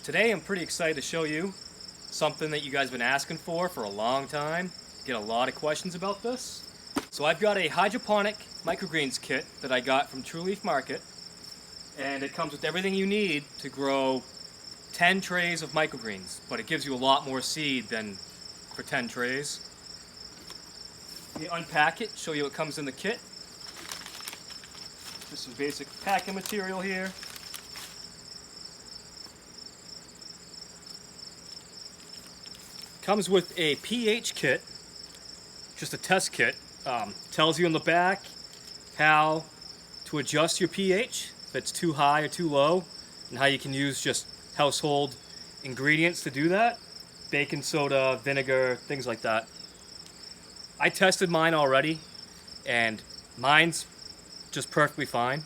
Today I'm pretty excited to show you something that you guys have been asking for a long time. Get a lot of questions about this. So I've got a hydroponic microgreens kit that I got from True Leaf Market, and it comes with everything you need to grow 10 trays of microgreens, but it gives you a lot more seed than for 10 trays. Let me unpack it, show you what comes in the kit. Just some basic packing material here. Comes with a pH kit, just a test kit. Tells you on the back how to adjust your pH, if it's too high or too low, and how you can use just household ingredients to do that. Baking soda, vinegar, things like that. I tested mine already, and mine's just perfectly fine.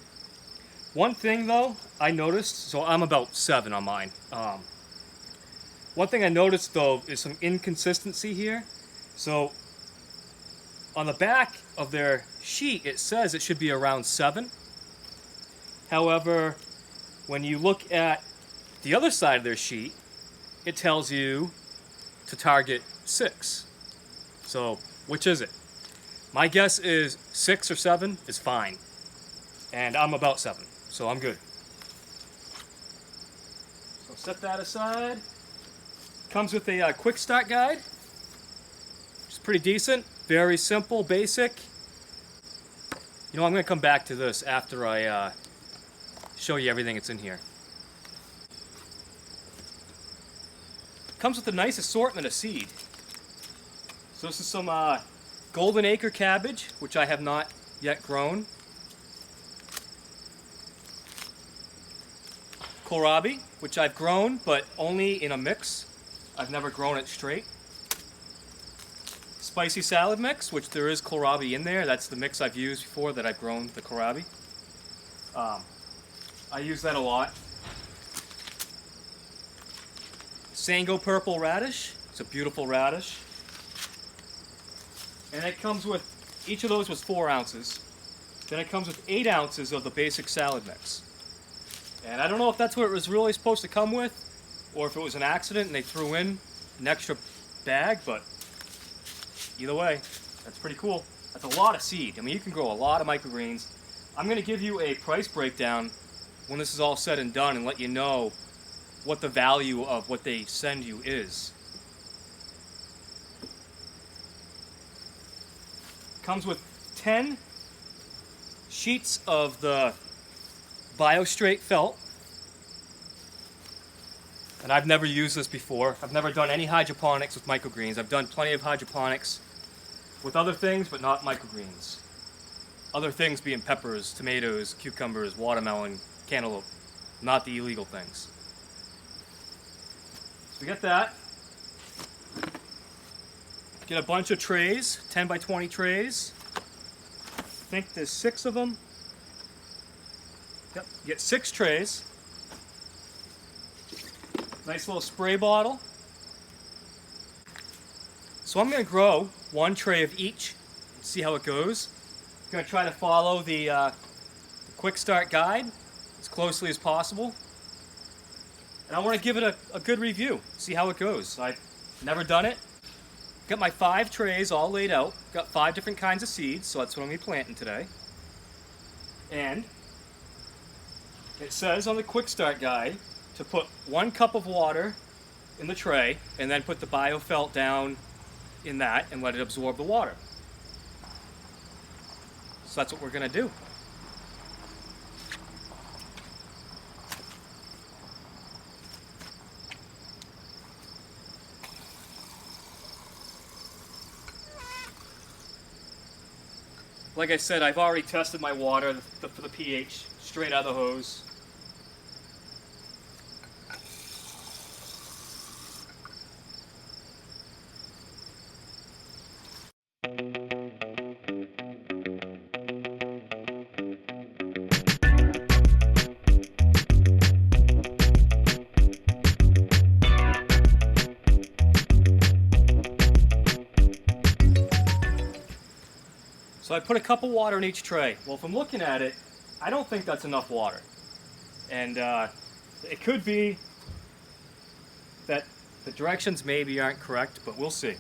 One thing though, I noticed, so I'm about 7 on mine. One thing I noticed though is some inconsistency here. So on the back of their sheet, it says it should be around 7. However, when you look at the other side of their sheet, it tells you to target 6. So which is it? My guess is 6 or 7 is fine. And I'm about 7, so I'm good. So set that aside. Comes with a quick start guide, which is pretty decent. Very simple, basic. You know, I'm going to come back to this after I show you everything that's in here. Comes with a nice assortment of seed. So this is some golden acre cabbage, which I have not yet grown. Kohlrabi, which I've grown, but only in a mix. I've never grown it straight. Spicy salad mix, which there is kohlrabi in there. That's the mix I've used before that I've grown the kohlrabi. I use that a lot. Sango purple radish. It's a beautiful radish. And it comes with, each of those was 4 ounces. Then it comes with 8 ounces of the basic salad mix. And I don't know if that's what it was really supposed to come with, or if it was an accident and they threw in an extra bag, but either way, that's pretty cool. That's a lot of seed. I mean, you can grow a lot of microgreens. I'm going to give you a price breakdown when this is all said and done and let you know what the value of what they send you is. Comes with 10 sheets of the BioStraight felt. And I've never used this before. I've never done any hydroponics with microgreens. I've done plenty of hydroponics with other things, but not microgreens. Other things being peppers, tomatoes, cucumbers, watermelon, cantaloupe, not the illegal things. So we get that. Get a bunch of trays, 10 by 20 trays. I think there's 6 of them. Yep, get 6 trays. Nice little spray bottle. So I'm going to grow 1 tray of each, see how it goes. I'm going to try to follow the quick start guide as closely as possible. And I want to give it a good review, see how it goes. I've never done it. Got my 5 trays all laid out. Got 5 different kinds of seeds, so that's what I'm going to be planting today. And it says on the quick start guide to put 1 cup of water in the tray and then put the biofelt down in that and let it absorb the water. So that's what we're going to do. Like I said, I've already tested my water for the pH straight out of the hose. So I put a cup of water in each tray. Well, if I'm looking at it, I don't think that's enough water. And it could be that the directions maybe aren't correct, but we'll see.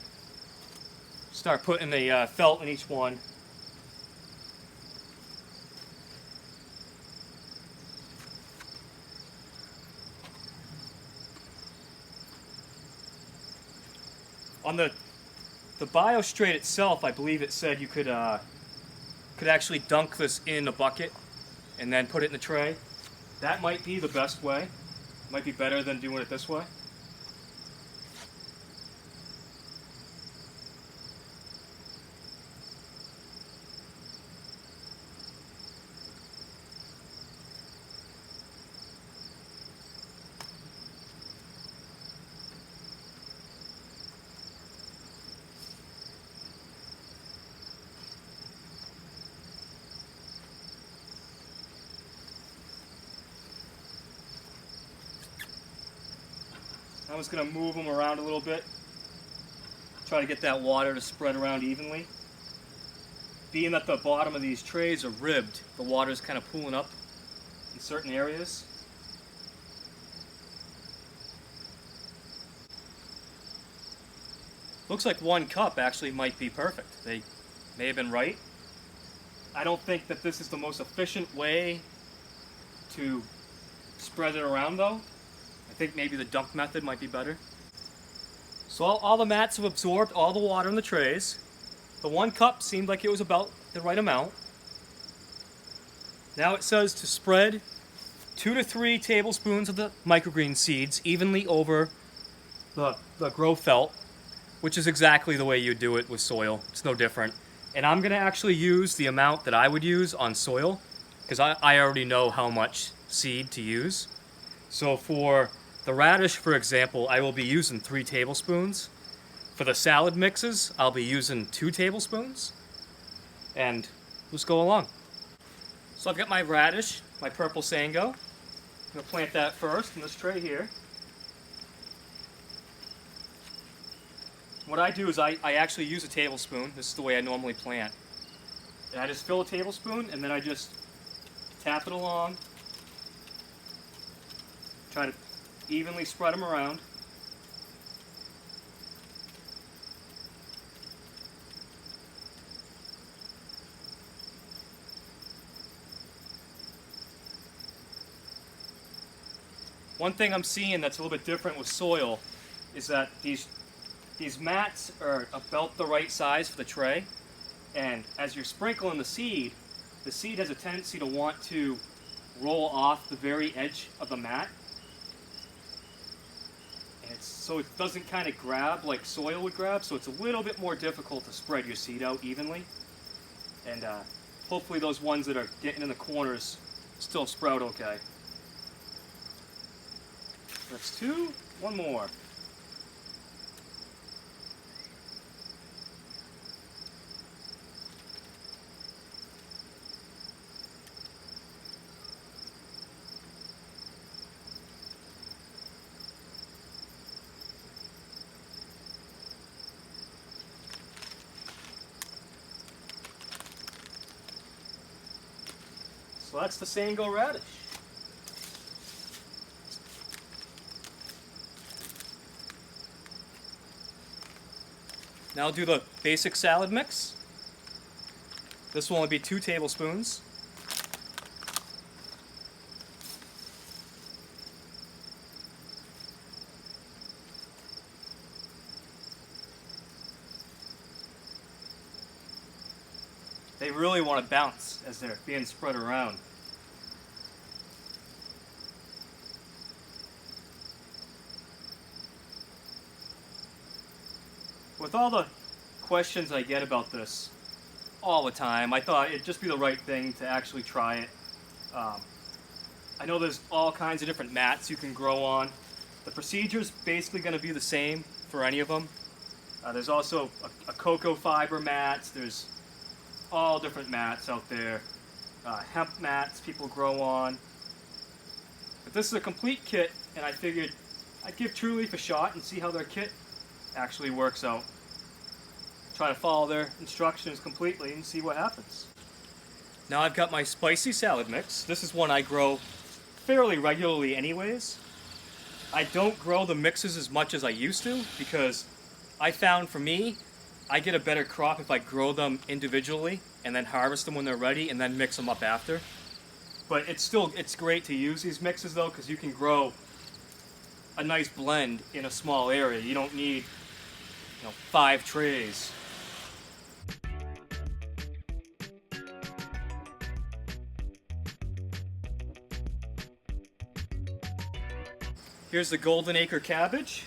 Start putting the felt in each one. On the BioStraight itself, I believe it said you could actually dunk this in a bucket and then put it in the tray. That might be the best way. Might be better than doing it this way. I'm just going to move them around a little bit. Try to get that water to spread around evenly. Being that the bottom of these trays are ribbed, the water is kind of pooling up in certain areas. Looks like 1 cup actually might be perfect. They may have been right. I don't think that this is the most efficient way to spread it around though. I think maybe the dunk method might be better. So all the mats have absorbed all the water in the trays. The 1 cup seemed like it was about the right amount. Now it says to spread 2 to 3 tablespoons of the microgreen seeds evenly over the grow felt, which is exactly the way you do it with soil. It's no different. And I'm gonna actually use the amount that I would use on soil because I already know how much seed to use. So for the radish, for example, I will be using 3 tablespoons. For the salad mixes, I'll be using 2 tablespoons. And let's go along. So I've got my radish, my purple sango. I'm gonna plant that first in this tray here. What I do is I actually use a tablespoon. This is the way I normally plant. And I just fill a tablespoon and then I just tap it along. Try to evenly spread them around. One thing I'm seeing that's a little bit different with soil is that these mats are about the right size for the tray, and as you're sprinkling the seed has a tendency to want to roll off the very edge of the mat. So it doesn't kind of grab like soil would grab, so it's a little bit more difficult to spread your seed out evenly. And hopefully those ones that are getting in the corners still sprout okay. That's 2, 1 more. So that's the Sango radish. Now I'll do the basic salad mix. This will only be 2 tablespoons. They really want to bounce as they're being spread around. With all the questions I get about this all the time, I thought it'd just be the right thing to actually try it. I know there's all kinds of different mats you can grow on. The procedure's basically going to be the same for any of them. There's also a cocoa fiber mats. There's all different mats out there. Hemp mats people grow on. But this is a complete kit, and I figured I'd give True Leaf a shot and see how their kit actually works out. Try to follow their instructions completely and see what happens. Now I've got my spicy salad mix. This is one I grow fairly regularly anyways. I don't grow the mixes as much as I used to because I found for me, I get a better crop if I grow them individually and then harvest them when they're ready and then mix them up after. But it's great to use these mixes though because you can grow a nice blend in a small area. You don't need 5 trays. Here's the golden acre cabbage.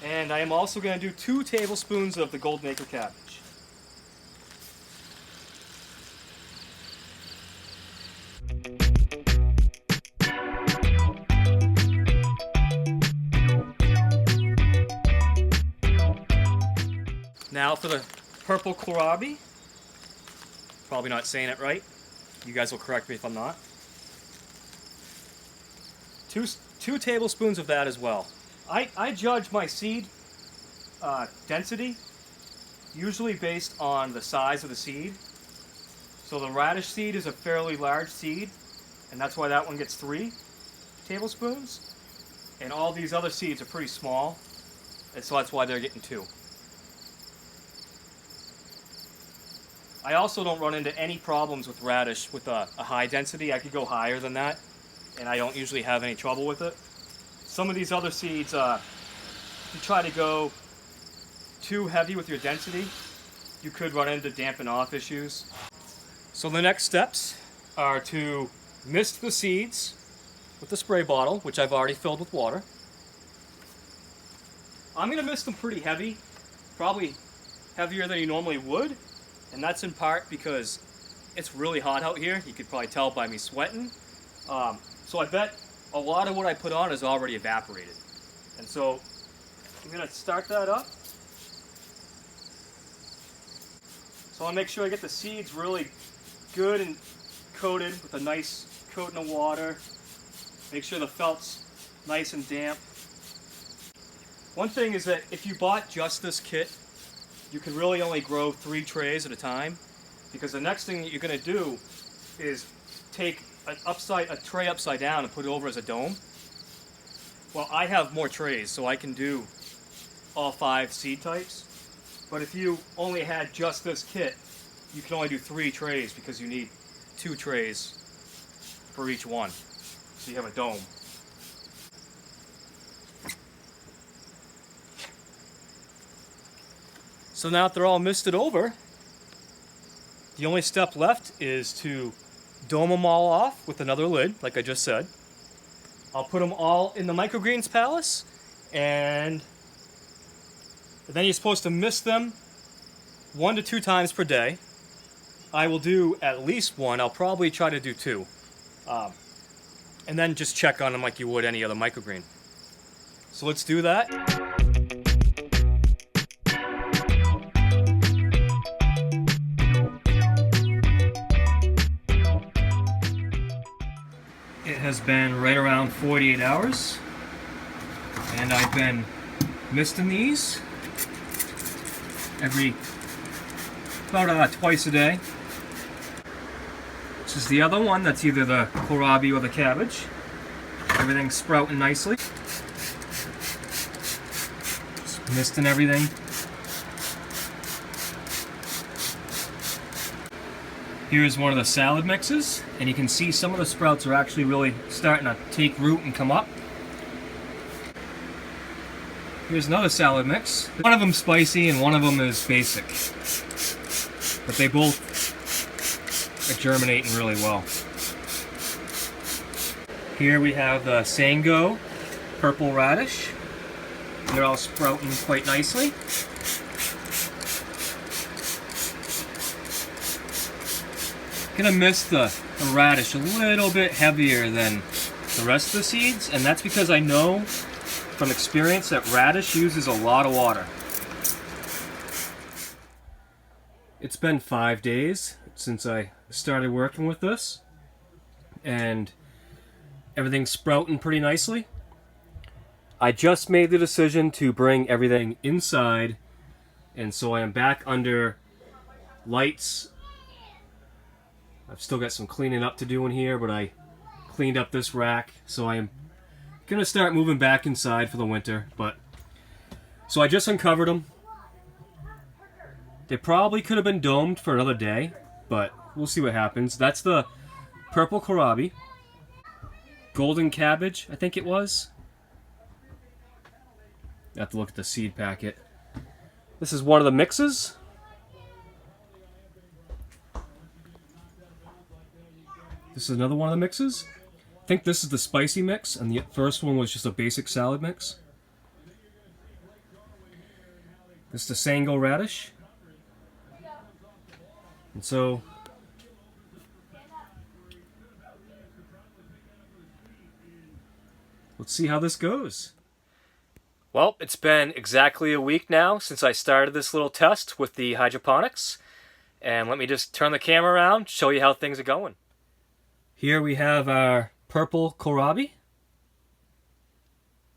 And I am also going to do 2 tablespoons of the golden acre cabbage. Now for the purple kohlrabi. Probably not saying it right. You guys will correct me if I'm not. Two tablespoons of that as well. I judge my seed density usually based on the size of the seed. So the radish seed is a fairly large seed, and that's why that one gets 3 tablespoons. And all these other seeds are pretty small, and so that's why they're getting 2. I also don't run into any problems with radish with a high density. I could go higher than that, and I don't usually have any trouble with it. Some of these other seeds, if you try to go too heavy with your density, you could run into dampen off issues. So the next steps are to mist the seeds with the spray bottle, which I've already filled with water. I'm going to mist them pretty heavy, probably heavier than you normally would, and that's in part because it's really hot out here. You could probably tell by me sweating. So I bet a lot of what I put on is already evaporated. And so I'm going to start that up. So I'll make sure I get the seeds really good and coated with a nice coating of water. Make sure the felt's nice and damp. One thing is that if you bought just this kit, you can really only grow 3 trays at a time, because the next thing that you're going to do is take a tray upside down and put it over as a dome. Well, I have more trays, so I can do all 5 seed types. But if you only had just this kit, you can only do 3 trays because you need 2 trays for each one. So you have a dome. So now that they're all misted over, the only step left is to dome them all off with another lid, like I just said. I'll put them all in the Microgreens Palace, and then you're supposed to mist them 1 to 2 times per day. I will do at least 1. I'll probably try to do 2. And then just check on them like you would any other microgreen. So let's do that. It has been right around 48 hours, and I've been misting these about twice a day. This is the other one. That's either the kohlrabi or the cabbage. Everything's sprouting nicely. Just misting everything. Here's one of the salad mixes, and you can see some of the sprouts are actually really starting to take root and come up. Here's another salad mix. One of them spicy and one of them is basic, but they both are germinating really well. Here we have the Sango purple radish. They're all sprouting quite nicely. Gonna mist the radish a little bit heavier than the rest of the seeds, and that's because I know from experience that radish uses a lot of water. It's been 5 days since I started working with this, and everything's sprouting pretty nicely. I just made the decision to bring everything inside, and so I am back under lights. I've still got some cleaning up to do in here, but I cleaned up this rack, so I am Gonna start moving back inside for the winter, but so I just uncovered them. They probably could have been domed for another day, but we'll see what happens. That's the purple kohlrabi, golden cabbage, I think it was. I have to look at the seed packet. This is one of the mixes. This is another one of the mixes. I think this is the spicy mix, and the first one was just a basic salad mix. This is the Sango radish. And so, let's see how this goes. Well, it's been exactly a week now since I started this little test with the hydroponics. And let me just turn the camera around, show you how things are going. Here we have our purple kohlrabi.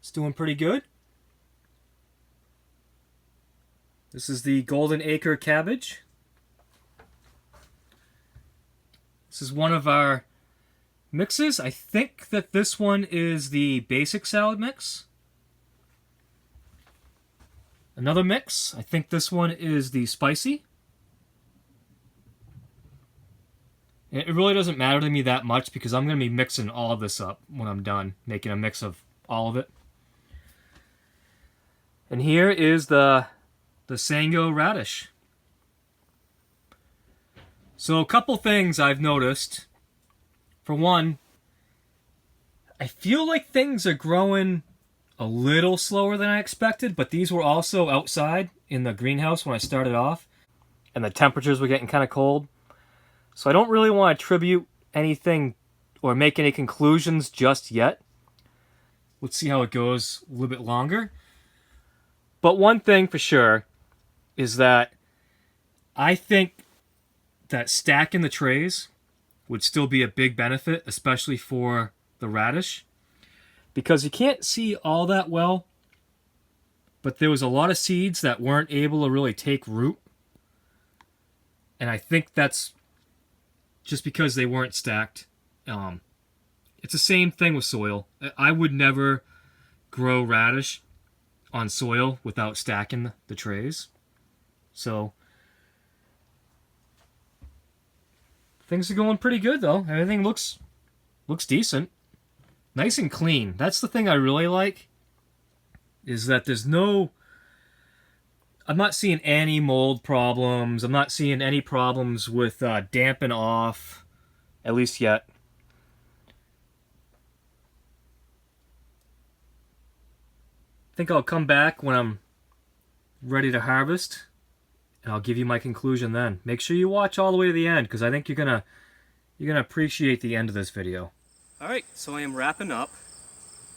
It's doing pretty good. This is the golden acre cabbage. This is one of our mixes. I think that this one is the basic salad mix. Another mix. I think this one is the spicy. It really doesn't matter to me that much because I'm going to be mixing all of this up when I'm done, making a mix of all of it. And here is the Sango radish. So a couple things I've noticed. For one, I feel like things are growing a little slower than I expected, but these were also outside in the greenhouse when I started off, and the temperatures were getting kind of cold. So I don't really want to attribute anything or make any conclusions just yet. Let's see how it goes a little bit longer. But one thing for sure is that I think that stacking the trays would still be a big benefit, especially for the radish, because you can't see all that well, but there was a lot of seeds that weren't able to really take root, and I think that's just because they weren't stacked. It's the same thing with soil. I would never grow radish on soil without stacking the trays. So things are going pretty good though. Everything looks decent. Nice and clean. That's the thing I really like, is that I'm not seeing any mold problems. I'm not seeing any problems with damping off, at least yet. I think I'll come back when I'm ready to harvest, and I'll give you my conclusion then. Make sure you watch all the way to the end, because I think you're gonna appreciate the end of this video. Alright, so I am wrapping up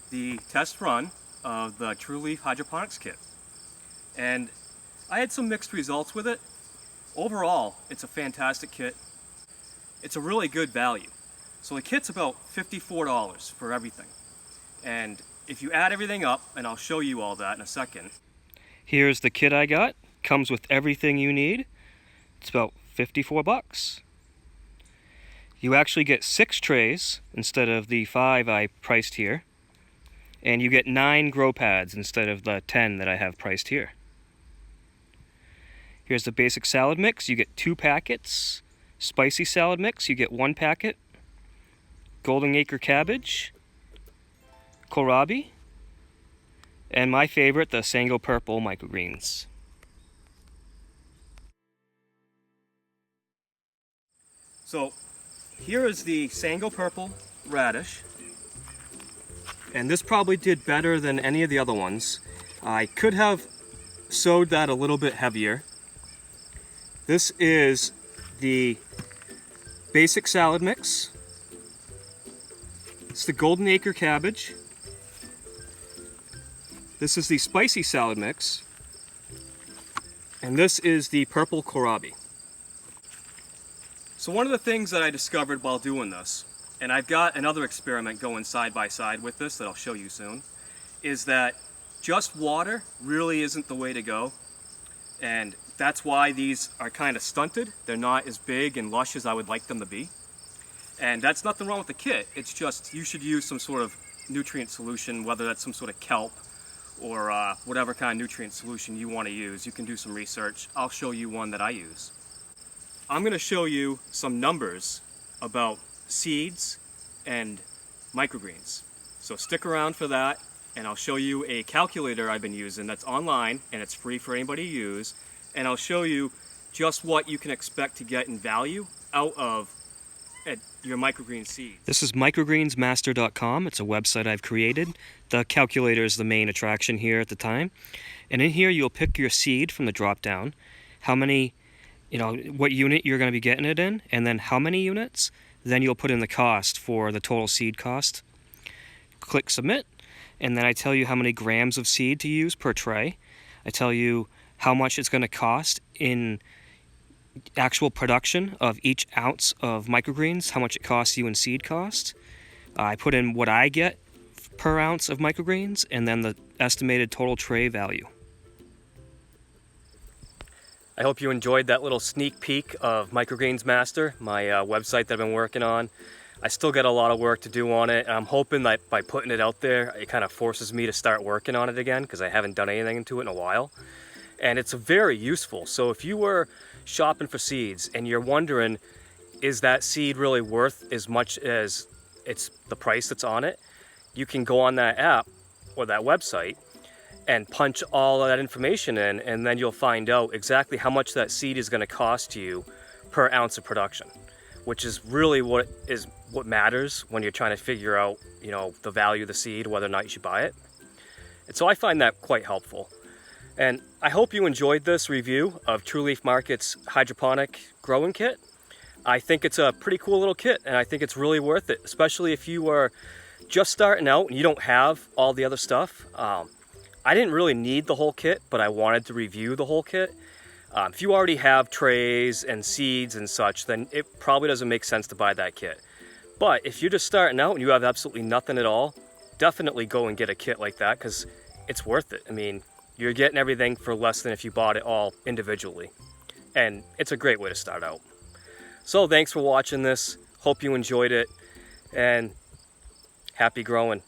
the test run of the True Leaf Hydroponics kit. And I had some mixed results with it. Overall, it's a fantastic kit. It's a really good value. So the kit's about $54 for everything. And if you add everything up, and I'll show you all that in a second. Here's the kit I got. Comes with everything you need. It's about 54 bucks. You actually get 6 trays instead of the 5 I priced here. And you get 9 grow pads instead of the 10 that I have priced here. Here's the basic salad mix. You get 2 packets. Spicy salad mix, you get 1 packet. Golden acre cabbage. Kohlrabi. And my favorite, the Sango purple microgreens. So here is the Sango purple radish. And this probably did better than any of the other ones. I could have sowed that a little bit heavier. This is the basic salad mix. It's the golden acre cabbage. This is the spicy salad mix. And this is the purple kohlrabi. So one of the things that I discovered while doing this, and I've got another experiment going side by side with this that I'll show you soon, is that just water really isn't the way to go. And that's why these are kind of stunted. They're not as big and lush as I would like them to be. And that's nothing wrong with the kit. It's just you should use some sort of nutrient solution, whether that's some sort of kelp or whatever kind of nutrient solution you want to use. You can do some research. I'll show you one that I use. I'm going to show you some numbers about seeds and microgreens. So stick around for that, and I'll show you a calculator I've been using that's online and it's free for anybody to use, and I'll show you just what you can expect to get in value out of your microgreen seed. This is microgreensmaster.com. It's a website I've created. The calculator is the main attraction here at the time. And in here you'll pick your seed from the drop down, how many, what unit you're going to be getting it in, and then how many units. Then you'll put in the cost for the total seed cost. Click submit, and then I tell you how many grams of seed to use per tray. I tell you how much it's going to cost in actual production of each ounce of microgreens, how much it costs you in seed cost. I put in what I get per ounce of microgreens, and then the estimated total tray value. I hope you enjoyed that little sneak peek of Microgreens Master, my website that I've been working on. I still got a lot of work to do on it, and I'm hoping that by putting it out there, it kind of forces me to start working on it again, because I haven't done anything to it in a while. And it's very useful. So if you were shopping for seeds and you're wondering, is that seed really worth as much as it's the price that's on it, you can go on that app or that website and punch all of that information in, and then you'll find out exactly how much that seed is going to cost you per ounce of production, which is really what matters when you're trying to figure out, the value of the seed, whether or not you should buy it. And so I find that quite helpful. And I hope you enjoyed this review of True Leaf Market's hydroponic growing kit. I think it's a pretty cool little kit, and I think it's really worth it, especially if you are just starting out and you don't have all the other stuff. I didn't really need the whole kit, but I wanted to review the whole kit. If you already have trays and seeds and such, then it probably doesn't make sense to buy that kit. But if you're just starting out and you have absolutely nothing at all, definitely go and get a kit like that, because it's worth it. I mean, you're getting everything for less than if you bought it all individually. And it's a great way to start out. So thanks for watching this. Hope you enjoyed it, and happy growing.